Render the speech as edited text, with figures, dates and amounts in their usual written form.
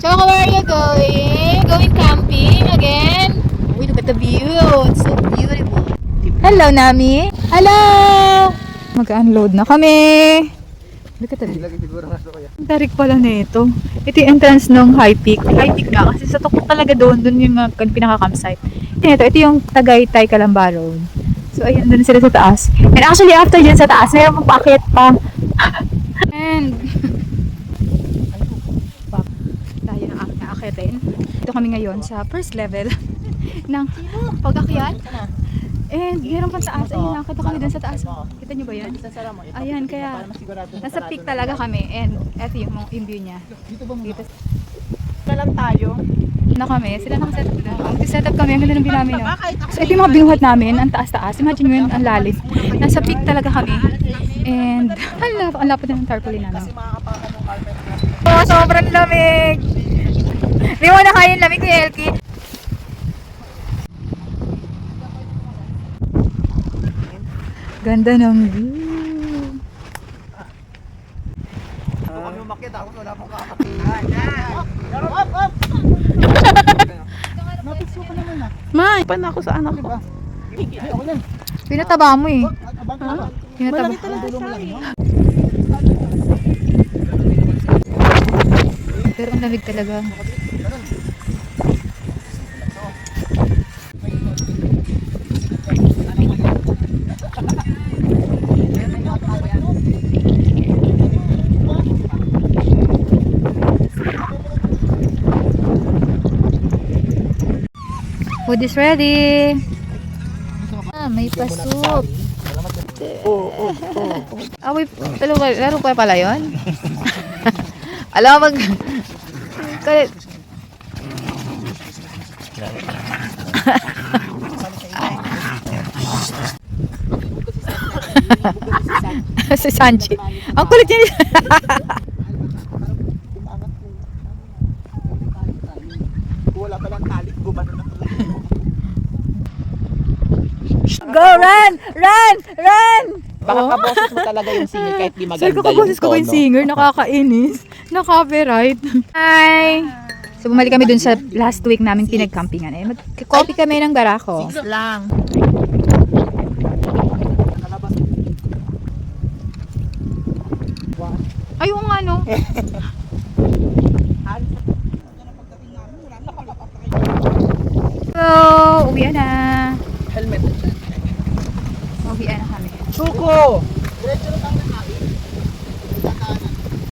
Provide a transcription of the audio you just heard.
Choco, where are you going? Going camping again? Uy, look at the view. It's so beautiful. Hello, Nami. Hello! Mag-unload na kami. Look at that. Ang tarik pala nito. Ito yung entrance ng High Peak. High Peak na kasi sa tuktok talaga doon yung pinaka-campsite. Ito yung Tagaytay Calamba Road. So ayun, doon sila sa taas. And actually after dyan sa taas, mayroon magpakit pa. And tayo na aakitin. Ito kami ngayon sa first level ng pag-akyat. And meron pa taas. Ayun, nakita kami dun sa taas. Kita nyo ba yan? Ayan, kaya nasa peak talaga kami. And eto yung view niya. Dito na lang tayo. na kami. Sila nakaset up doon. Mag-set up kami. Ang ganda ng view namin. No? So ito yung mga binuhat namin. Ang taas-taas. Imagine mo yun, ang lalim. Nasa peak talaga kami. And ang lapad na ng tarpaulin namin. Oh, sobrang lamig! Di mo na kaya yung lamig ni Elkie. Ganda ng view. Kung lumakit ako, wala pong kakapit. Napitso ka naman na. May! Pan ako sa anak ko. Pinataba mo eh. Pinataba. Malaki talaga siya. Pero ang lamig talaga. Food is ready. May pasok. Wait, laro pa pala yun? Alam mo si Sanji. Ang kulit niya. Wala pa lang talik, gumano na. Go, run! Run! Run! Baka kaboses mo talaga yung singer kahit di maganda Sabi ko, kaboses ko ba yung singer? Nakakainis. Na-copyright. Hi! So, bumalik kami dun sa last week namin pinag-campingan. Eh, mag-copy kami ng barako. lang. Ayun nga, no? So, uwian na. Helmet. Uwian na kami. Suko!